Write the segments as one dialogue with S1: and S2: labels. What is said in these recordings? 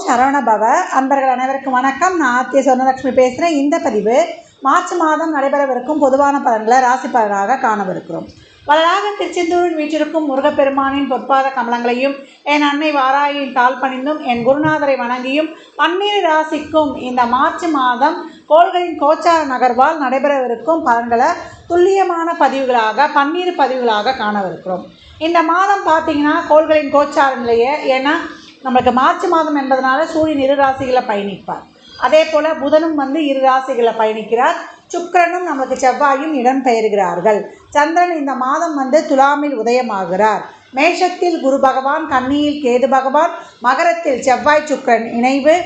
S1: சரவணபவ. அன்பர்கள் அனைவருக்கும் வணக்கம். நான் ஆர்த்தி சொர்ணலட்சுமி பேசுகிறேன். இந்த பதிவு மார்ச் மாதம் நடைபெறவிருக்கும் பொதுவான பலன்களை ராசி பலனாக காணவிருக்கிறோம். வளராக திருச்செந்தூரில் வீற்றிருக்கும் முருகப்பெருமானின் பொற்பாத கமலங்களையும் என் அன்னை வாராயின் தாழ் பணிந்தும் என் குருநாதரை வணங்கியும் 12 ராசிக்கும் இந்த மார்ச் மாதம் கோள்களின் கோச்சார நகர்வால் நடைபெறவிருக்கும் பலன்களை துல்லியமான பதிவுகளாக 12 பதிவுகளாக காணவிருக்கிறோம். இந்த மாதம் பார்த்திங்கன்னா கோள்களின் கோச்சார நிலையை, ஏன்னா நம்மளுக்கு மார்ச் மாதம் என்பதனால சூரியன் 2 ராசிகளை பயணிப்பார். அதே போல் புதனும் 2 ராசிகளை பயணிக்கிறார். சுக்கிரனும் நமக்கு செவ்வாயும் இடம் பெயர்கிறார்கள். சந்திரன் இந்த மாதம் துலாமில் உதயமாகிறார். மேஷத்தில் குரு பகவான், கன்னியில் கேது பகவான், மகரத்தில் செவ்வாய் சுக்கிரன் இணைவு,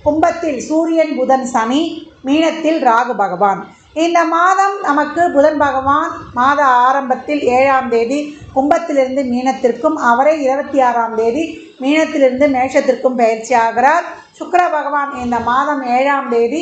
S1: கும்பத்தில் சூரியன் புதன் சனி, மீனத்தில் ராகு பகவான். இந்த மாதம் நமக்கு புதன் பகவான் மாத ஆரம்பத்தில் 7ஆம் தேதி கும்பத்திலிருந்து மீனத்திற்கும், அவரை 26ஆம் தேதி மீனத்திலிருந்து மேஷத்திற்கும் பயிற்சி ஆகிறார். சுக்கிர பகவான் இந்த மாதம் 7ஆம் தேதி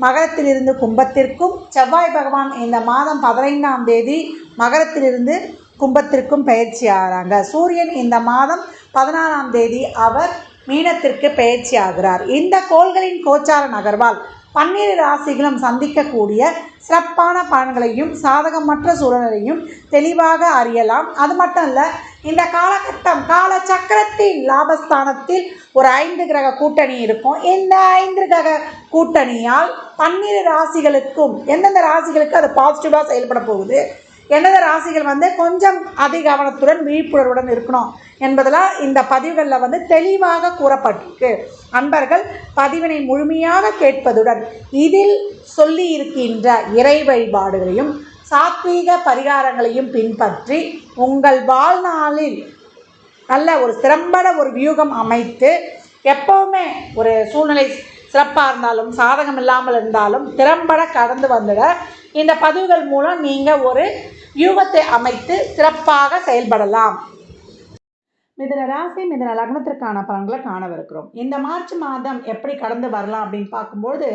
S1: மகரத்திலிருந்து கும்பத்திற்கும், செவ்வாய் பகவான் இந்த மாதம் 15ஆம் தேதி மகரத்திலிருந்து கும்பத்திற்கும் பயிற்சி ஆகிறாங்க. சூரியன் இந்த மாதம் 14ஆம் தேதி அவர் மீனத்திற்கு பயிற்சி ஆகிறார். இந்த கோள்களின் கோச்சார நகர்வால் 12 ராசிகளும் சந்திக்கக்கூடிய சிறப்பான பலன்களையும் சாதகமற்ற சூழலையும் தெளிவாக அறியலாம். அது மட்டும் இல்லை, இந்த காலகட்டம் கால சக்கரத்தின் லாபஸ்தானத்தில் ஒரு 5 கிரக கூட்டணி இருக்கும். இந்த 5 கிரக கூட்டணியால் 12 ராசிகளுக்கும் எந்தெந்த ராசிகளுக்கு அது பாசிட்டிவாக செயல்பட போகுது, எந்தெந்த ராசிகள் கொஞ்சம் அதிக கவனத்துடன் விழிப்புணர்வுடன் இருக்கணும் என்பதெல்லாம் இந்த பதிவுகளில் தெளிவாக கூறப்பட்டிருக்கு. அன்பர்கள் பதிவினை முழுமையாக கேட்பதுடன் இதில் சொல்லி இருக்கின்ற இறை வழிபாடுகளையும் சாத்வீக பரிகாரங்களையும் பின்பற்றி உங்கள் வாழ்நாளில் நல்ல ஒரு திறம்பட ஒரு வியூகம் அமைத்து எப்போவுமே ஒரு சூழ்நிலை சிறப்பாக இருந்தாலும் சாதகம் இல்லாமல் இருந்தாலும் திறம்பட கடந்து வந்துட இந்த பதிவுகள் மூலம் நீங்கள் ஒரு வியூகத்தை அமைத்து சிறப்பாக செயல்படலாம். மிதுன ராசி மிதுன லக்னத்திற்கான பலன்களை காணவிருக்கிறோம். இந்த மார்ச் மாதம் எப்படி கடந்து வரலாம் அப்படின்னு பார்க்கும்போது,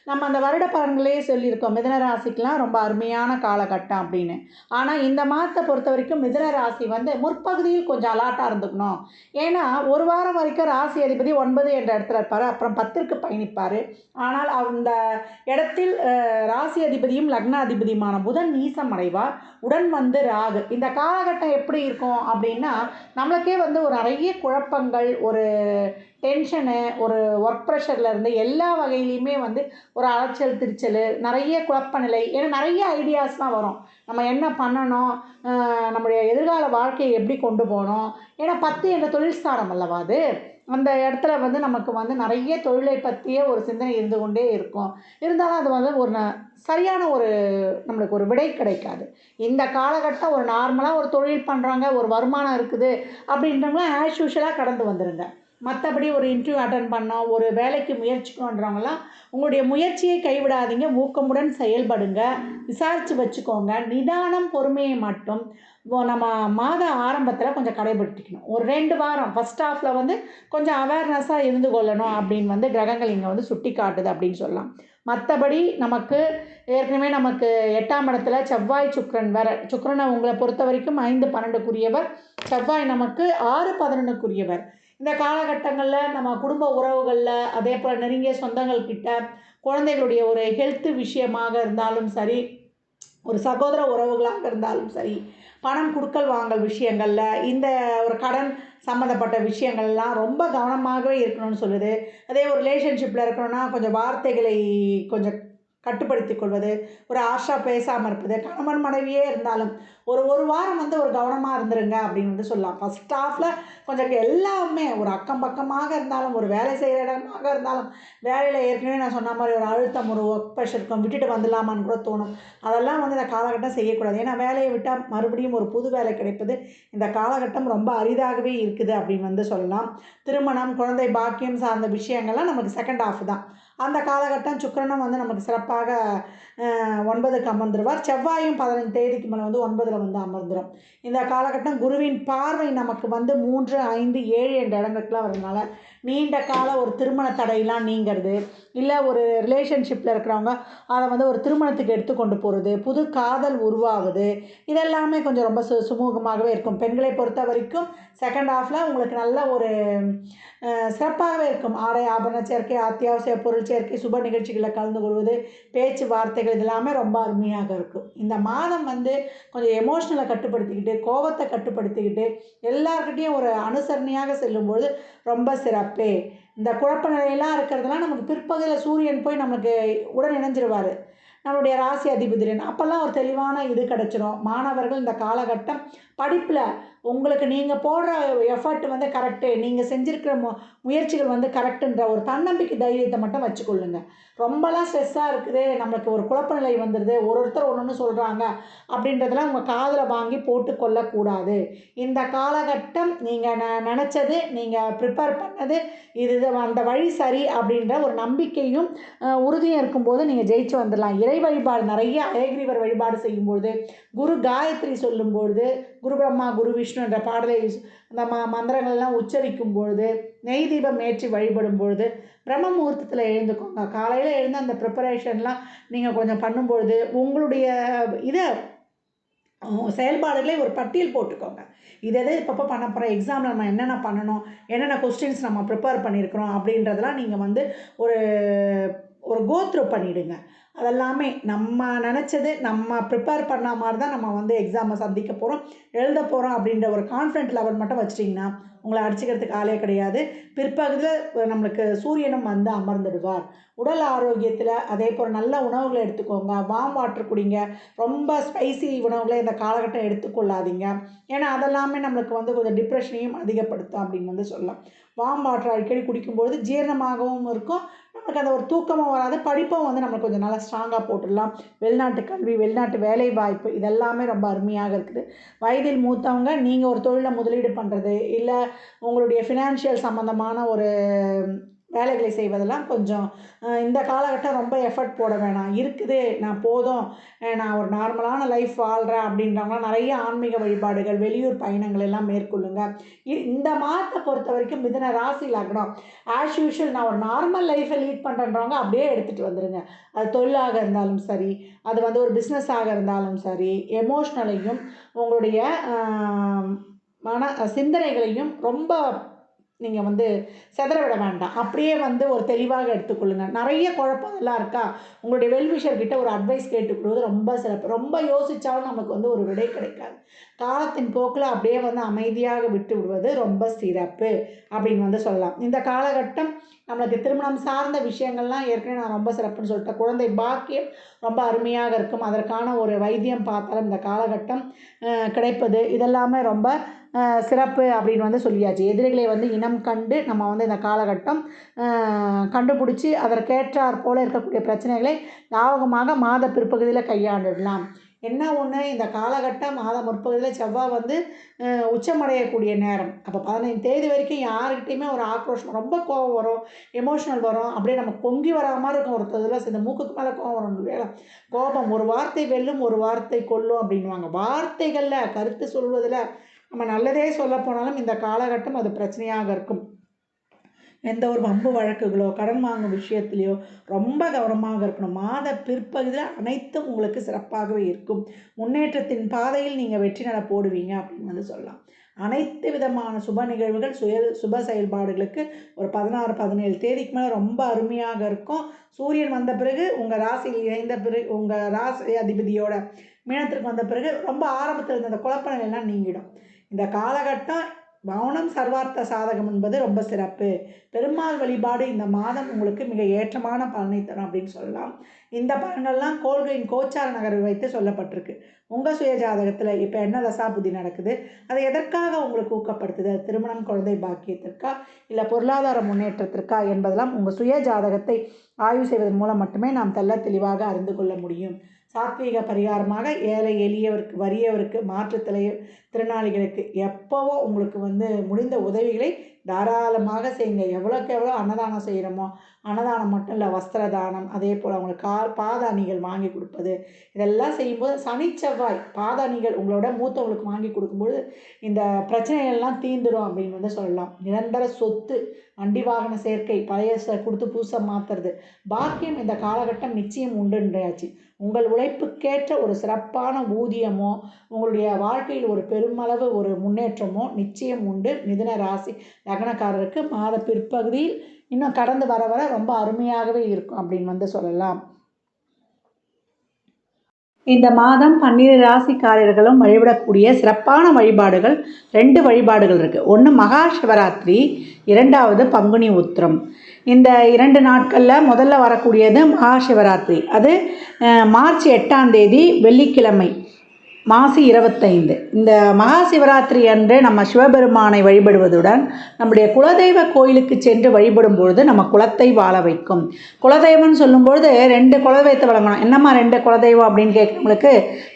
S1: நம்ம அந்த வருட பலன்களையே சொல்லியிருக்கோம். மிதுன ராசிக்கெலாம் ரொம்ப அருமையான காலகட்டம் அப்படின்னு. ஆனால் இந்த மாதத்தை பொறுத்த வரைக்கும் மிதுன ராசி முற்பகுதியில் கொஞ்சம் அலாட்டாக இருந்துக்கணும். ஏன்னா ஒரு வாரம் வரைக்கும் ராசி அதிபதி 9 என்ற இடத்துல இருப்பார், அப்புறம் 10ற்கு பயணிப்பார். ஆனால் அந்த இடத்தில் ராசி அதிபதியும் லக்ன அதிபதியுமான புதன் நீசம் அடைவார். உடன் ராகு. இந்த காலகட்டம் எப்படி இருக்கும் அப்படின்னா, நம்மளுக்கே ஒரு நிறைய குழப்பங்கள், ஒரு டென்ஷனு, ஒரு ஒர்க் ப்ரெஷர்லேருந்து எல்லா வகையிலையுமே ஒரு அலைச்சல் திருச்சல், நிறைய குழப்ப நிலை. ஏன்னா நிறைய ஐடியாஸ்லாம் வரும். நம்ம என்ன பண்ணணும், நம்முடைய எதிர்கால வாழ்க்கையை எப்படி கொண்டு போகணும். ஏன்னா 10 என்ற தொழில் ஸ்தானம் அல்லவா அது. அந்த இடத்துல நமக்கு நிறைய தொழிலை பற்றிய ஒரு சிந்தனை இருந்து கொண்டே இருக்கும். இருந்தாலும் அது ஒரு சரியான ஒரு நம்மளுக்கு ஒரு விடை கிடைக்காது. இந்த காலகட்டம் ஒரு நார்மலாக ஒரு தொழில் பண்ணுறாங்க, ஒரு வருமானம் இருக்குது அப்படின்றவங்களாம் ஆஸ் யூஷுவலாக கடந்து வந்துடுங்க. மற்றபடி ஒரு இன்டர்வியூ அட்டன் பண்ணோம், ஒரு வேலைக்கு முயற்சிக்கணுன்றவங்களாம் உங்களுடைய முயற்சியை கைவிடாதீங்க, ஊக்கமுடன் செயல்படுங்க, விசாரித்து வச்சுக்கோங்க. நிதானம் பொறுமையை மட்டும் நம்ம மாத ஆரம்பத்தில் கொஞ்சம் கடைபிடிக்கணும். ஒரு 2 வாரம் ஃபஸ்ட் ஹாஃபில் கொஞ்சம் அவேர்னஸாக இருந்து கொள்ளணும் அப்படின்னு கிரகங்கள் இங்கே சுட்டி காட்டுது அப்படின்னு சொல்லலாம். மற்றபடி நமக்கு ஏற்கனவே நமக்கு 8ஆம் இடத்துல செவ்வாய் சுக்கிரன் வேறு. சுக்கிரனை உங்களை பொறுத்த வரைக்கும் 5-12க்குரியவர், செவ்வாய் நமக்கு 6-11க்குரியவர். இந்த காலகட்டங்களில் நம்ம குடும்ப உறவுகளில், அதே போல் நெருங்கிய சொந்தங்கள் கிட்ட, குழந்தைகளுடைய ஒரு ஹெல்த்து விஷயமாக இருந்தாலும் சரி, ஒரு சகோதர உறவுகளாக இருந்தாலும் சரி, பணம் கொடுக்கல் வாங்கல் விஷயங்களில், இந்த ஒரு கடன் சம்மந்தப்பட்ட விஷயங்கள்லாம் ரொம்ப கவனமாகவே இருக்கணும்னு சொல்லுது. அதே ஒரு ரிலேஷன்ஷிப்பில் இருக்கணும்னா கொஞ்சம் வார்த்தைகளை கொஞ்சம் கட்டுப்படுத்தி கொள்வது, ஒரு ஆஷா பேசாமல் இருப்பது. கணவன் மனைவியே இருந்தாலும் ஒரு வாரம் ஒரு கவனமாக இருந்துருங்க அப்படின்னு சொல்லலாம். ஃபஸ்ட் ஹாஃபில் கொஞ்சம் எல்லாமே ஒரு அக்கம் பக்கமாக இருந்தாலும், ஒரு வேலை செய்கிற இடமாக இருந்தாலும், வேலையில் ஏற்கனவே நான் சொன்ன மாதிரி ஒரு அழுத்தம், ஒரு ஒர்க் ப்ரெஷர் விட்டுட்டு வந்துடலாமான்னு கூட தோணும். அதெல்லாம் இந்த காலகட்டம் செய்யக்கூடாது. ஏன்னா வேலையை விட்டால் மறுபடியும் ஒரு புது வேலை கிடைப்பது இந்த காலகட்டம் ரொம்ப அரிதாகவே இருக்குது அப்படின்னு சொல்லலாம். திருமணம், குழந்தை பாக்கியம் சார்ந்த விஷயங்கள்லாம் நமக்கு செகண்ட் ஹாஃப் தான். அந்த காலகட்டம் சுக்கிரனும் வந்து நமக்கு சிறப்பாக 9க்கு அமர்ந்துருவார். செவ்வாயும் 15 தேதிக்கு மேலே வந்து 9ல் வந்து அமர்ந்துடும். இந்த காலகட்டம் குருவின் பார்வை நமக்கு வந்து 3, 5, 7 என்ற இடங்களுக்குலாம் வரதுனால நீண்ட கால ஒரு திருமண தடையெல்லாம் நீங்கிறது, இல்லை ஒரு ரிலேஷன்ஷிப்பில் இருக்கிறவங்க அதை வந்து ஒரு திருமணத்துக்கு எடுத்து கொண்டு போகிறது, புது காதல் உருவாகுது, இதெல்லாமே கொஞ்சம் ரொம்ப சுமூகமாகவே இருக்கும். பெண்களை பொறுத்த வரைக்கும் செகண்ட் ஹாஃபில் உங்களுக்கு நல்ல ஒரு சிறப்பாகவே இருக்கும். ஆடை ஆபரண சேர்க்கை, அத்தியாவசிய பொருள் சேர்க்கை, சுப நிகழ்ச்சிகளில் கலந்து கொள்வது, பேச்சு வார்த்தைகள் இது எல்லாமே ரொம்ப அருமையாக இருக்கும். இந்த மாதம் வந்து கொஞ்சம் எமோஷ்னலை கட்டுப்படுத்திக்கிட்டு, கோபத்தை கட்டுப்படுத்திக்கிட்டு, எல்லார்கிட்டேயும் ஒரு அனுசரணையாக செல்லும்போது ரொம்ப சிறப்பு. இந்த குழப்ப நிலையெல்லாம் இருக்கிறதுலாம் நமக்கு பிற்பகுதியில் சூரியன் போய் நமக்கு உடன் இணைஞ்சிருவார், நம்மளுடைய ராசி அதிபதியின். அப்போல்லாம் ஒரு தெளிவான இது கிடச்சிரும். மாணவர்கள் இந்த காலகட்டம் படிப்பில் உங்களுக்கு நீங்கள் போடுற எஃபர்ட் வந்து கரெக்டு, நீங்கள் செஞ்சுருக்கிற முயற்சிகள் வந்து கரெக்டுன்ற ஒரு தன்னம்பிக்கை தைரியத்தை மட்டும் வச்சுக்கொள்ளுங்க. ரொம்பலாம் ஸ்ட்ரெஸ்ஸாக இருக்குது, நம்மளுக்கு ஒரு குழப்ப நிலை வந்துடுது, ஒருத்தர் ஒன்று சொல்கிறாங்க அப்படின்றதெல்லாம் உங்கள் காதில் வாங்கி போட்டு கொள்ளக்கூடாது. இந்த காலகட்டம் நீங்கள் நினச்சது, நீங்கள் ப்ரிப்பேர் பண்ணது, இது அந்த வழி சரி அப்படின்ற ஒரு நம்பிக்கையும் உறுதியும் இருக்கும்போது நீங்கள் ஜெயிச்சு வந்துடலாம். இறை வழிபாடு நிறைய அயகிரிவர் வழிபாடு செய்யும்பொழுது, குரு காயத்ரி சொல்லும்பொழுது, குரு பிரம்மா குரு விஷ்ணு என்ற பாடலை அந்த மந்திரங்கள்லாம் உச்சரிக்கும் பொழுது, நெய் தீபம் ஏற்றி வழிபடும் பொழுது, பிரம்ம முகூர்த்தத்தில் எழுந்துக்கோங்க. காலையில் எழுந்து அந்த ப்ரிப்பரேஷன்லாம் நீங்கள் கொஞ்சம் பண்ணும்பொழுது உங்களுடைய இதை செயல்பாடுகளே ஒரு பட்டியல் போட்டுக்கோங்க. இதை இப்பப்போ பண்ண போகிறோம், எக்ஸாமில் நம்ம என்னென்ன பண்ணணும், என்னென்ன கொஸ்டின்ஸ் நம்ம ப்ரிப்பேர் பண்ணியிருக்கிறோம் அப்படின்றதெல்லாம் நீங்கள் வந்து ஒரு ஒரு கோத்ரூ பண்ணிவிடுங்க. அதெல்லாமே நம்ம நினச்சது, நம்ம ப்ரிப்பேர் பண்ண மாதிரி தான் நம்ம வந்து எக்ஸாமை சந்திக்க போகிறோம், எழுத போகிறோம் அப்படின்ற ஒரு கான்ஃபிடென்ட் லெவல் மட்டும் வச்சிட்டிங்கன்னா உங்களை அடிச்சுக்கிறதுக்கு ஆளே கிடையாது. பிற்பகுதியில் நம்மளுக்கு சூரியனும் வந்து அமர்ந்துடுவார். உடல் ஆரோக்கியத்தில் அதே போல் நல்ல உணவுகளை எடுத்துக்கோங்க, வார்ம் வாட்டர் குடிங்க, ரொம்ப ஸ்பைசி உணவுகளை இந்த காலகட்டம் எடுத்துக்கொள்ளாதீங்க. ஏன்னா அதெல்லாமே நம்மளுக்கு வந்து கொஞ்சம் டிப்ரெஷனையும் அதிகப்படுத்தும் அப்படின்னு வந்து சொல்லலாம். வார்ம் வாட்டர் அடிக்கடி குடிக்கும்பொழுது ஜீரணமாகவும் இருக்கும், நமக்கு அந்த ஒரு தூக்கமும் வராது, படிப்பும் வந்து நம்மளுக்கு கொஞ்சம் நல்லா ஸ்ட்ராங்காக போட்டுடலாம். வெளிநாட்டு கல்வி, வெளிநாட்டு வேலை வாய்ப்பு இதெல்லாமே ரொம்ப அருமையாக இருக்குது. வயதில் மூத்தவங்க நீங்கள் ஒரு தொழிலில் முதலீடு பண்ணுறது, இல்லை உங்களுடைய ஃபினான்ஷியல் சம்மந்தமான ஒரு வேலைகளை செய்வதெல்லாம் கொஞ்சம் இந்த காலகட்டம் ரொம்ப எஃபர்ட் போட வேணாம், இருக்குது நான் போதும், நான் ஒரு நார்மலான லைஃப் வாழ்கிறேன் அப்படின்றவங்களாம் நிறைய ஆன்மீக வழிபாடுகள், வெளியூர் பயணங்கள் எல்லாம் மேற்கொள்ளுங்க. இந்த மாதத்தை பொறுத்த வரைக்கும் மிதுன ராசி லக்னம் ஆஸ் யூஷுவல் நான் ஒரு நார்மல் லைஃப்பை லீட் பண்ணுறன்றவங்க அப்படியே எடுத்துகிட்டு வந்துடுங்க. அது தொழிலாக இருந்தாலும் சரி, அது வந்து ஒரு பிஸ்னஸாக இருந்தாலும் சரி, எமோஷ்னலையும் உங்களுடைய சிந்தனைகளையும் ரொம்ப நீங்கள் வந்து செதற விட வேண்டாம். அப்படியே வந்து ஒரு தெளிவாக எடுத்துக்கொள்ளுங்க. நிறைய குழப்பங்கள்லாம் இருக்கா, உங்களுடைய வெல்விஷர்கிட்ட ஒரு அட்வைஸ் கேட்டுக்கிறது ரொம்ப சிறப்பு. ரொம்ப யோசித்தாலும் நமக்கு வந்து ஒரு விடை கிடைக்காது. காலத்தின் போக்கில் அப்படியே வந்து அமைதியாக விட்டு விடுவது ரொம்ப சிறப்பு அப்படின்னு வந்து சொல்லலாம். இந்த காலகட்டம் நம்மளுக்கு திருமணம் சார்ந்த விஷயங்கள்லாம் ஏற்கனவே நான் ரொம்ப சிறப்புன்னு சொல்லிட்டேன். குழந்தை பாக்கியம் ரொம்ப அருமையாக இருக்கும். அதற்கான ஒரு வைத்தியம் பார்த்தாலும் இந்த காலகட்டம் கிடைப்பது இதெல்லாமே ரொம்ப சிறப்பு அப்படின்னு வந்து சொல்லியாச்சு. எதிரிகளை வந்து இனம் கண்டு நம்ம வந்து இந்த காலகட்டம் கண்டுபிடிச்சி அதற்கேற்றாற் போல் இருக்கக்கூடிய பிரச்சனைகளை லாபகமாக மாத பிற்பகுதியில் கையாண்டுடலாம். என்ன ஒன்று, இந்த காலகட்டம் மாத முற்பகுதியில் செவ்வாய் வந்து உச்சமடையக்கூடிய நேரம். அப்போ 15 தேதி வரைக்கும் யாருக்கிட்டையுமே ஒரு ஆக்ரோஷம், ரொம்ப கோபம் வரும், எமோஷனல் வரும், அப்படியே நம்ம பொங்கி வரா மாதிரி இருக்கும். ஒரு இதில் இந்த மூக்குக்கு மேலே கோபம் வரும் இல்லையா, கோபம் ஒரு வார்த்தை வெல்லும் ஒரு வார்த்தை கொல்லும் அப்படின்வாங்க. வார்த்தைகளில் கருத்து சொல்வதில் நம்ம நல்லதே சொல்ல போனாலும் இந்த காலகட்டம் அது பிரச்சனையாக இருக்கும். எந்த ஒரு வம்பு வழக்குகளோ, கடன் வாங்கும் விஷயத்துலையோ ரொம்ப கவனமாக இருக்கணும். மாத பிற்பகுதியில் அனைத்தும் உங்களுக்கு சிறப்பாகவே இருக்கும். முன்னேற்றத்தின் பாதையில் நீங்கள் வெற்றி நட போடுவீங்க அப்படின்னு வந்து சொல்லலாம். அனைத்து விதமான சுப நிகழ்வுகள், சுப செயல்பாடுகளுக்கு ஒரு 16, 17 தேதிக்கு மேலே ரொம்ப அருமையாக இருக்கும். சூரியன் வந்த பிறகு உங்கள் ராசியில் இணைந்த பிறகு, உங்கள் ராசி அதிபதியோட மீனத்திற்கு வந்த பிறகு ரொம்ப ஆரம்பத்தில் இருந்த அந்த குழப்ப நிலையெல்லாம் நீங்கிடும். இந்த காலகட்டம் மௌனம் சர்வார்த்த சாதகம் என்பது ரொம்ப சிறப்பு. பெருமாள் வழிபாடு இந்த மாதம் உங்களுக்கு மிக ஏற்றமான பலனை தரும் அப்படின்னு சொல்லலாம். இந்த பலன்கள்லாம் கோள்களின் கோச்சார நகர்வை வைத்து சொல்லப்பட்டிருக்கு. உங்கள் சுய ஜாதகத்தில் இப்போ என்ன தசாபுத்தி நடக்குது, அதை எதற்காக உங்களுக்கு ஊக்கப்படுத்துது, திருமணம், குழந்தை பாக்கியத்திற்கா, இல்லை பொருளாதார முன்னேற்றத்திற்கா என்பதெல்லாம் உங்கள் சுய ஜாதகத்தை ஆய்வு செய்வதன் மூலம் மட்டுமே நாம் தெள்ள தெளிவாக அறிந்து கொள்ள முடியும். சாத்வீக பரிகாரமாக ஏழை எளியவருக்கு, வறியவருக்கு, மாற்றுத்திறனாளிகளுக்கு எப்போவோ உங்களுக்கு வந்து முடிந்த உதவிகளை தாராளமாக செய்யுங்க. எவ்வளோக்கு எவ்வளோ அன்னதானம் செய்கிறோமோ, அன்னதானம் மட்டும் இல்லை, வஸ்திர தானம், அதே போல் அவங்களுக்கு பாத அணிகள் வாங்கி கொடுப்பது, இதெல்லாம் செய்யும்போது சனி செவ்வாய் பாத அணிகள் உங்களோட மூத்தவங்களுக்கு வாங்கி கொடுக்கும்போது இந்த பிரச்சனைகள்லாம் தீந்துடும் அப்படின்னு வந்து சொல்லலாம். நிரந்தர சொத்து, வண்டி வாகன சேர்க்கை, பழைய கொடுத்து புதுசாக மாற்றுறது, பாக்கியம் இந்த காலகட்டம் நிச்சயம் உண்டுன்றாச்சு. உங்கள் உழைப்புக்கேற்ற ஒரு சிறப்பான ஊதியமோ, உங்களுடைய வாழ்க்கையில் ஒரு பெருமளவு ஒரு முன்னேற்றமோ நிச்சயம் உண்டு. மிதுன ராசி லக்னக்காரருக்கு மாத பிற்பகுதியில் இன்னும் கடந்து வர வர ரொம்ப அருமையாகவே இருக்கும் அப்படின்னு வந்து சொல்லலாம். இந்த மாதம் 12 ராசிக்காரர்களும் வழிபடக்கூடிய சிறப்பான வழிபாடுகள் 2 வழிபாடுகள் இருக்குது. ஒன்று மகா சிவராத்திரி, 2வது பங்குனி உத்திரம். இந்த 2 நாட்களில் முதல்ல வரக்கூடியது மகா சிவராத்திரி. அது மார்ச் 8ஆம் தேதி வெள்ளிக்கிழமை, மாசி 25. இந்த மகா சிவராத்திரி அன்று நம்ம சிவபெருமானை வழிபடுவதுடன் நம்முடைய குலதெய்வ கோயிலுக்கு சென்று வழிபடும் பொழுது நம்ம குலத்தை வாழ வைக்கும். குலதெய்வம்னு சொல்லும்பொழுது 2 குலதெய்வத்தை வழங்கணும். என்னம்மா 2 குலதெய்வம் அப்படின்னு கேட்குறவங்களுக்கு,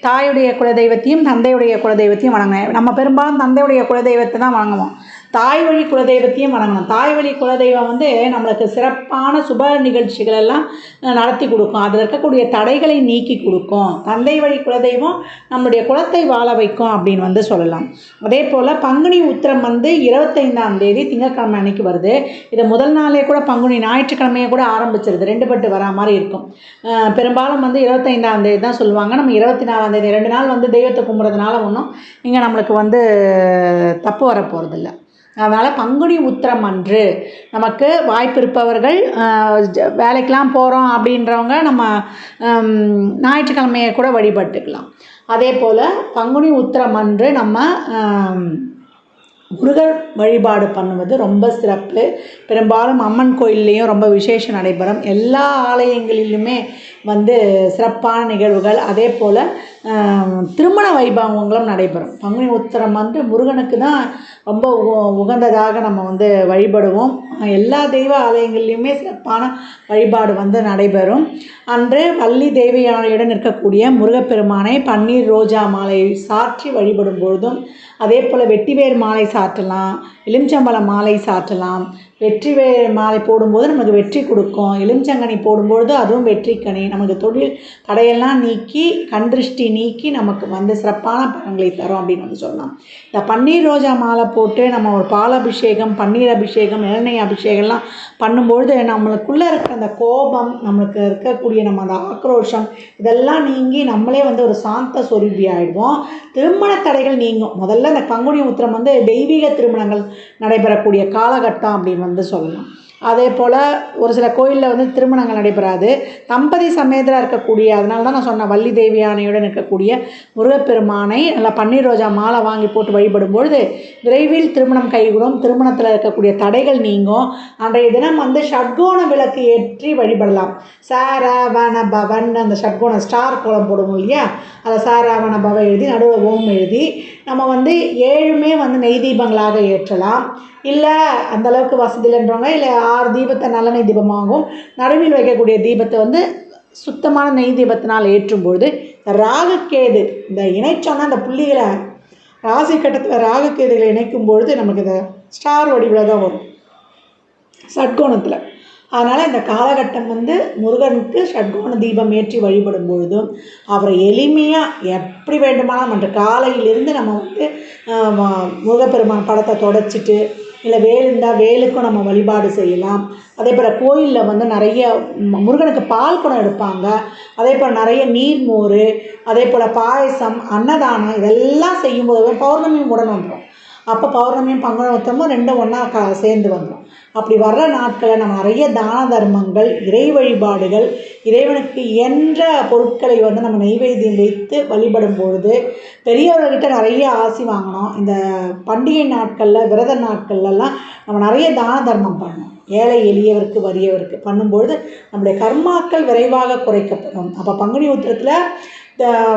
S1: தாயுடைய குலதெய்வத்தையும் தந்தையுடைய குலதெய்வத்தையும் வணங்கணும். நம்ம பெரும்பாலும் தந்தையுடைய குலதெய்வத்தை தான் வணங்குவோம். தாய் வழி குலதெய்வத்தையும் வணங்கணும். தாய் வழி குலதெய்வம் வந்து நம்மளுக்கு சிறப்பான சுப நிகழ்ச்சிகள் எல்லாம் நடத்தி கொடுக்கும். அதில் இருக்கக்கூடிய தடைகளை நீக்கி கொடுக்கும். தந்தை வழி குலதெய்வம் நம்முடைய குலத்தை வாழ வைக்கும் அப்படின்னு வந்து சொல்லலாம். அதே போல் பங்குனி உத்திரம் வந்து 25ஆம் தேதி திங்கட்கிழமை அன்னைக்கு வருது. இது முதல் நாளே கூட பங்குனி ஞாயிற்றுக்கிழமையே கூட ஆரம்பிச்சிருது. 2 பட்டு வரா மாதிரி இருக்கும். பெரும்பாலும் வந்து 25ஆம் தேதி தான் சொல்லுவாங்க. நம்ம 24ஆம் தேதி 2 நாள் வந்து தெய்வத்தை கும்பிட்றதுனால ஒன்றும் இங்கே நம்மளுக்கு வந்து தப்பு வர போகிறதில்ல. அதனால் பங்குனி உத்திரம் அன்று நமக்கு வாய்ப்பு இருப்பவர்கள், வேலைக்கெலாம் போகிறோம் அப்படின்றவங்க நம்ம ஞாயிற்றுக்கிழமையை கூட வழிபட்டுக்கலாம். அதே போல் பங்குனி உத்திரம் அன்று நம்ம முருகர் வழிபாடு பண்ணுவது ரொம்ப சிறப்பு. பெரும்பாலும் அம்மன் கோயில்லையும் ரொம்ப விசேஷம் நடைபெறும். எல்லா ஆலயங்களிலுமே வந்து சிறப்பான நிகழ்வுகள், அதே போல் திருமண வைபவங்களும் நடைபெறும். பங்குனி உத்திரம் வந்து முருகனுக்கு தான் ரொம்ப உகந்ததாக நம்ம வந்து வழிபடுவோம். எல்லா தெய்வ ஆலயங்கள்லையுமே சிறப்பான வழிபாடு வந்து நடைபெறும். அன்று வள்ளி தேவியானையுடன் இருக்கக்கூடிய முருகப்பெருமானை பன்னீர் ரோஜா மாலை சாற்றி வழிபடும் பொழுதும், அதே போல் வெட்டிவேர் மாலை சாற்றலாம், எலுமிச்சம்பழ மாலை சாற்றலாம். வெற்றிவேர் மாலை போடும்போது நமக்கு வெற்றி கொடுக்கும். எலுமிச்சங்கனி போடும்பொழுது அதுவும் வெற்றிக்கனி. நமக்கு தொழில் தடையெல்லாம் நீக்கி, கண்திருஷ்டி நீக்கி நமக்கு வந்து சிறப்பான பலன்களை தரும் அப்படின்னு வந்து சொல்லலாம். இந்த பன்னீர் ரோஜா மாலை போட்டு நம்ம ஒரு பால் அபிஷேகம், பன்னீர் அபிஷேகம், இளநீர் அபிஷேகம்லாம் பண்ணும்பொழுது நம்மளுக்குள்ளே இருக்கிற அந்த கோபம், நம்மளுக்கு இருக்கக்கூடிய நம்ம அந்த ஆக்ரோஷம் இதெல்லாம் நீங்கி நம்மளே வந்து ஒரு சாந்த சொரூபி ஆகிடுவோம். திருமண தடைகள் நீங்கும். முதல்ல இந்த பங்குனி உத்திரம் வந்து தெய்வீக திருமணங்கள் நடைபெறக்கூடிய காலகட்டம் அப்படின்னு வந்து சொல்லலாம். அதே போல் ஒரு சில கோயிலில் வந்து திருமணங்கள் நடைபெறாது. தம்பதி சமேதராக இருக்கக்கூடிய, அதனால தான் நான் சொன்னேன், வள்ளி தேவியானையுடன் இருக்கக்கூடிய முருகப்பெருமானை நல்லா பன்னீர் ரோஜா மாலை வாங்கி போட்டு வழிபடும்பொழுது விரைவில் திருமணம் கைகூடும். திருமணத்தில் இருக்கக்கூடிய தடைகள் நீங்கும். அன்றைய தினம் வந்து ஷட்கோண விளக்கு ஏற்றி வழிபடலாம். சாராவண பவன், அந்த ஷட்கோண ஸ்டார் கோலம் போடுவோம் இல்லையா, அதை சாராவண பவ எழுதி நடுவில் ஓம் எழுதி நம்ம வந்து 7மே வந்து நெய் தீபங்களாக ஏற்றலாம். இல்லை அந்தளவுக்கு வசதி இல்லைன்றவங்க இல்லை 6 தீபத்தை நல்லெண்ணெய் தீபமாகவும் நடுவில் வைக்கக்கூடிய தீபத்தை வந்து சுத்தமான நெய் தீபத்தினால் ஏற்றும்பொழுது ராகுக்கேது இந்த இணைச்சோன்னா அந்த புள்ளிகளை ராசி கட்டத்தில் ராகுக்கேதுகளை இணைக்கும் பொழுது நமக்கு இந்த ஸ்டார் வடிவில் தான் வரும் ஷட்கோணத்தில். அதனால் இந்த காலகட்டம் வந்து முருகனுக்கு ஷட்கோண தீபம் ஏற்றி வழிபடும் பொழுதும் அவரை எளிமையாக எப்படி வேண்டுமானால் மற்ற காலையிலிருந்து நம்ம வந்து முருகப்பெருமான் படத்தை தொடச்சிட்டு, இல்லை வேல் இருந்தால் வேலுக்கும் நம்ம வழிபாடு செய்யலாம். அதே போல் கோயிலில் வந்து நிறைய முருகனுக்கு பால் குடம் எடுப்பாங்க. அதே போல் நிறைய நீர்மோர், அதே போல் பாயசம், அன்னதானம் இதெல்லாம் செய்யும்போது பௌர்ணமியும் உடன் வந்துடும். அப்போ பௌர்ணமியும் பங்குனி உத்திரமும் 2 ஒன்றா சேர்ந்து வந்துடும். அப்படி வர்ற நாட்களில் நம்ம நிறைய தான தர்மங்கள், இறை வழிபாடுகள், இறைவனுக்கு இயன்ற பொருட்களை வந்து நம்ம நெய்வேத்தியம் வைத்து வழிபடும் பொழுது பெரியவர்கிட்ட நிறைய ஆசி வாங்கணும். இந்த பண்டிகை நாட்களில், விரத நாட்கள்லாம் நம்ம நிறைய தான தர்மம் பண்ணணும். ஏழை எளியவருக்கு வறியவருக்கு பண்ணும்பொழுது நம்முடைய கர்மாக்கள் விரைவாக குறைக்கப்படும். அப்போ பங்குனி உத்திரத்தில்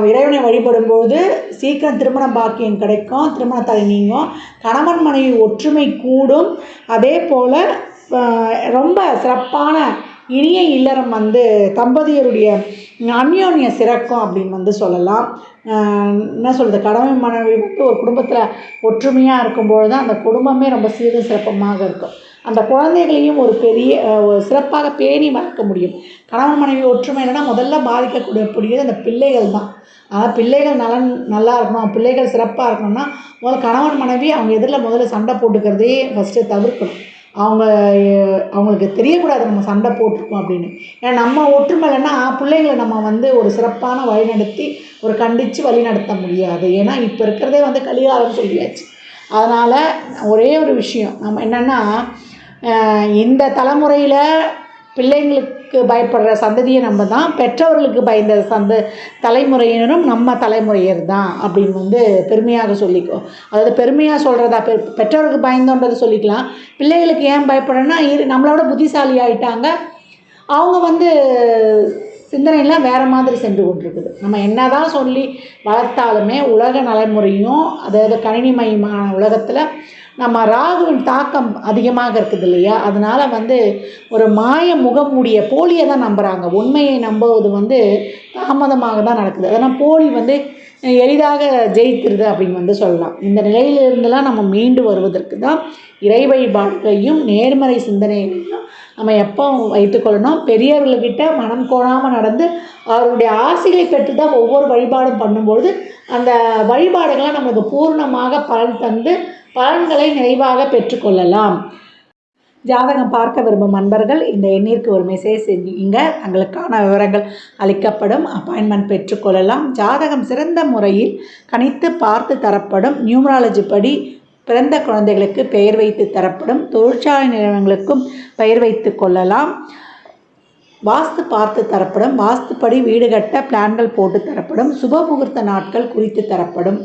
S1: இறைவனை வழிபடும்போது சீக்கிரம் திருமண பாக்கியம் கிடைக்கும், திருமண தடை நீங்கும், கணவன் மனைவி ஒற்றுமை கூடும். அதே போல் ரொம்ப சிறப்பான இனிய இல்லறம் தம்பதியருடைய அந்யோன்ய சிறக்கும் அப்படின்னு சொல்லலாம். என்ன சொல்கிறது, கணவன் மனைவி ஒரு குடும்பத்தில் ஒற்றுமையாக இருக்கும்பொழுது தான் அந்த குடும்பமே ரொம்ப சீரும் சிறப்பமாக இருக்கும். அந்த குழந்தைகளையும் ஒரு பெரிய ஒரு சிறப்பாக பேணி வளர்க்க முடியும். கணவன் மனைவி ஒற்றுமை இல்லைன்னா முதல்ல பாதிக்கக்கூடியது அந்த பிள்ளைகள் தான். அதாவது பிள்ளைகள் நல்லா இருக்கணும், பிள்ளைகள் சிறப்பாக இருக்கணும்னா முதல்ல கணவன் மனைவி அவங்க எதிரில் முதல்ல சண்டை போட்டுக்கிறதே ஃபஸ்ட்டு தவிர்க்கணும். அவங்களுக்கு தெரியக்கூடாது நம்ம சண்டை போட்டிருக்கோம் அப்படின்னு. ஏன்னா நம்ம ஒற்றுமை இல்லைன்னா பிள்ளைங்களை நம்ம ஒரு சிறப்பான வழிநடத்தி ஒரு கண்டித்து வழி நடத்த முடியாது. ஏன்னா இப்போ இருக்கிறதே கலிகாலம்னு சொல்லியாச்சு. அதனால் ஒரே ஒரு விஷயம் நம்ம என்னென்னா, இந்த தலைமுறையில் பிள்ளைங்களுக்கு பயப்படுற சந்ததியை நம்ம தான், பெற்றவர்களுக்கு பயந்த தலைமுறையினரும் நம்ம தலைமுறையர் தான் அப்படின்னு பெருமையாக சொல்லிக்கோ. அதாவது பெருமையாக சொல்கிறதா பெற்றவருக்கு பயந்தோன்றதை சொல்லிக்கலாம். பிள்ளைகளுக்கு ஏன் பயப்படுறேன்னா, நம்மளோட புத்திசாலி ஆகிட்டாங்க, அவங்க சிந்தனைலாம் வேறு மாதிரி சென்று கொண்டிருக்குது. நம்ம என்ன தான் சொல்லி வளர்த்தாலுமே உலக நடைமுறையும் அதாவது கணினிமயமான உலகத்தில் நம்ம ராகுவின் தாக்கம் அதிகமாக இருக்குது இல்லையா? அதனால் ஒரு மாய முகமூடிய போலியை தான் நம்புகிறாங்க. உண்மையை நம்புவது தாமதமாக தான் நடக்குது. அதனால் போலி எளிதாக ஜெயித்திருது அப்படின்னு சொல்லலாம். இந்த நிலையிலிருந்தெல்லாம் நம்ம மீண்டு வருவதற்கு தான் இறை வழிபாடுகளையும் நேர்மறை சிந்தனைகளையும் நம்ம எப்போ வைத்துக்கொள்ளணும். பெரியவர்கள்கிட்ட மனம் கோணாமல் நடந்து அவருடைய ஆசைகளை பெற்று தான் ஒவ்வொரு வழிபாடும் பண்ணும்பொழுது அந்த வழிபாடுகளை நமக்கு பூர்ணமாக பலன் தந்து பலன்களை நிறைவாக பெற்றுக்கொள்ளலாம். ஜாதகம் பார்க்க விரும்பும் நண்பர்கள் இந்த எண்ணிற்கு ஒரு மெசேஜ் செய்யுங்க. தங்களுக்கான விவரங்கள் அளிக்கப்படும். அப்பாயின்மெண்ட் பெற்றுக்கொள்ளலாம். ஜாதகம் சிறந்த முறையில் கணித்து பார்த்து தரப்படும். நியூமராலஜி படி பிறந்த குழந்தைகளுக்கு பெயர் வைத்து தரப்படும். தொழிற்சாலை நிறுவனங்களுக்கும் பெயர் வைத்து கொள்ளலாம். வாஸ்து பார்த்து தரப்படும். வாஸ்துப்படி வீடு கட்ட பிளான்கள் போட்டு தரப்படும். சுப முகூர்த்த நாட்கள் குறித்து தரப்படும்.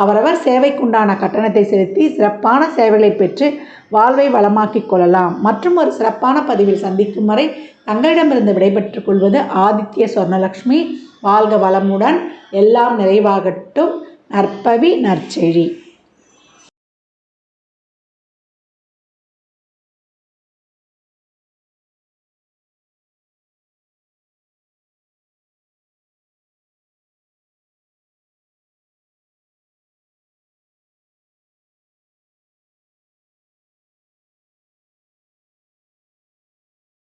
S1: அவரவர் சேவைக்குண்டான கட்டணத்தை செலுத்தி சிறப்பான சேவைகளை பெற்று வாழ்வை வளமாக்கிக் கொள்ளலாம். மற்றும் ஒரு சிறப்பான பதிவில் சந்திக்கும் வரை தங்களிடமிருந்து விடைபெற்றுக் கொள்வது ஆதித்ய சொர்ணலக்ஷ்மி. வாழ்க வளமுடன், எல்லாம் நிறைவாகட்டும். நற்பவி நற்செழி.